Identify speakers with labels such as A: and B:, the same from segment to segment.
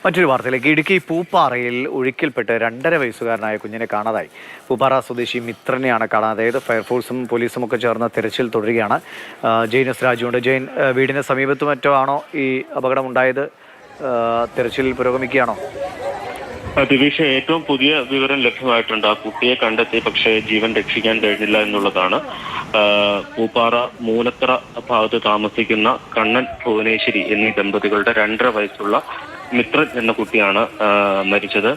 A: മറ്റൊരു വാർത്തയിലേക്ക്. ഇടുക്കി പൂപ്പാറയിൽ ഒഴുക്കിൽപ്പെട്ട് 2.5 വയസ്സുകാരനായ കുഞ്ഞിനെ കാണാതായി. പൂപ്പാറ സ്വദേശി മിത്രനെയാണ് കാണാതായത്. ഫയർഫോഴ്സും പോലീസും ഒക്കെ ചേർന്ന് തിരച്ചിൽ തുടരുകയാണ്. ജെയിൻ എസ് രാജുണ്ട്. ജെയിൻ, വീടിന് സമീപത്ത് മറ്റോ ആണോ ഈ അപകടമുണ്ടായത്? തിരച്ചിൽ പുരോഗമിക്കുകയാണോ?
B: ദിവിഷ, ഏറ്റവും പുതിയ വിവരം ലഭ്യമായിട്ടുണ്ട്. ആ കുട്ടിയെ കണ്ടെത്തി, പക്ഷേ ജീവൻ രക്ഷിക്കാൻ കഴിഞ്ഞില്ല എന്നുള്ളതാണ്. പൂപ്പാറ മൂലത്തറ ഭാഗത്ത് താമസിക്കുന്ന കണ്ണൻ ഭുവനേശ്വരി എന്നീ ദമ്പതികളുടെ 2.5 വയസ്സുള്ള മിത്രൻ എന്ന കുട്ടിയാണ് മരിച്ചത്.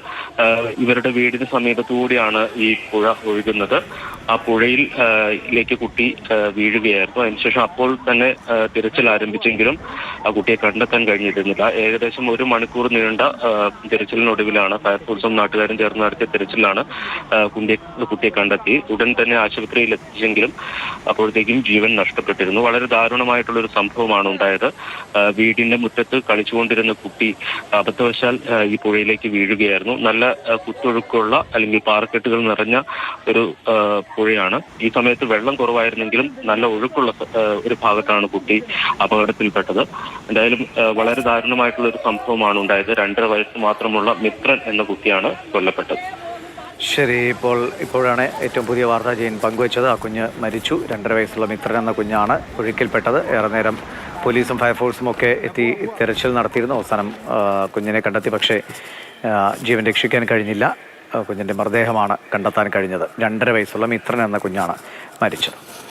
B: ഇവരുടെ വീടിന് സമീപത്തുകൂടിയാണ് ഈ പുഴ ഒഴുകുന്നത്. ആ പുഴയിലേക്ക് കുട്ടി വീഴുകയായിരുന്നു. അതിനുശേഷം അപ്പോൾ തന്നെ തിരച്ചിൽ ആരംഭിച്ചെങ്കിലും ആ കുട്ടിയെ കണ്ടെത്താൻ കഴിഞ്ഞിരുന്നില്ല. ഏകദേശം 1 മണിക്കൂർ നീണ്ട തിരച്ചിലിനൊടുവിലാണ് ഫയർഫോഴ്സും നാട്ടുകാരും ചേർന്ന് നടത്തിയ തിരച്ചിലാണ് കുട്ടിയെ കണ്ടെത്തി. ഉടൻ തന്നെ ആശുപത്രിയിൽ എത്തിച്ചെങ്കിലും അപ്പോഴത്തേക്കും ജീവൻ നഷ്ടപ്പെട്ടിരുന്നു. വളരെ ദാരുണമായിട്ടുള്ളൊരു സംഭവമാണ് ഉണ്ടായത്. വീടിന്റെ മുറ്റത്ത് കളിച്ചുകൊണ്ടിരുന്ന കുട്ടി അബദ്ധവശാൽ ഈ പുഴയിലേക്ക് വീഴുകയായിരുന്നു. നല്ല കുത്തൊഴുക്കുള്ള അല്ലെങ്കിൽ പാറക്കെട്ടുകൾ നിറഞ്ഞ ഒരു പുഴയാണ്. ഈ സമയത്ത് വെള്ളം കുറവായിരുന്നെങ്കിലും നല്ല ഒഴുക്കുള്ള ഒരു ഭാഗത്താണ് കുട്ടി അപകടത്തിൽപ്പെട്ടത്. എന്തായാലും വളരെ ദാരുണമായിട്ടുള്ള ഒരു സംഭവമാണ് ഉണ്ടായത്. 2.5 വയസ്സ് മാത്രമുള്ള മിത്രൻ എന്ന കുട്ടിയാണ് കൊല്ലപ്പെട്ടത്.
A: ശരി, ഇപ്പോഴാണ് ഏറ്റവും പുതിയ വാർത്ത ജെയിൻ പങ്കുവച്ചത്. ആ കുഞ്ഞ് മരിച്ചു. 2.5 വയസ്സുള്ള മിത്രൻ എന്ന കുഞ്ഞാണ് ഒഴുക്കിൽപ്പെട്ടത്. ഏറെ നേരം പോലീസും ഫയർഫോഴ്സും ഒക്കെ എത്തി തിരച്ചിൽ നടത്തിയിരുന്നു. അവസാനം കുഞ്ഞിനെ കണ്ടെത്തി, പക്ഷേ ജീവൻ രക്ഷിക്കാൻ കഴിഞ്ഞില്ല. കുഞ്ഞിൻ്റെ മൃതദേഹമാണ് കണ്ടെത്താൻ കഴിഞ്ഞത്. 2.5 വയസ്സുള്ള മിത്രൻ എന്ന കുഞ്ഞാണ് മരിച്ചത്.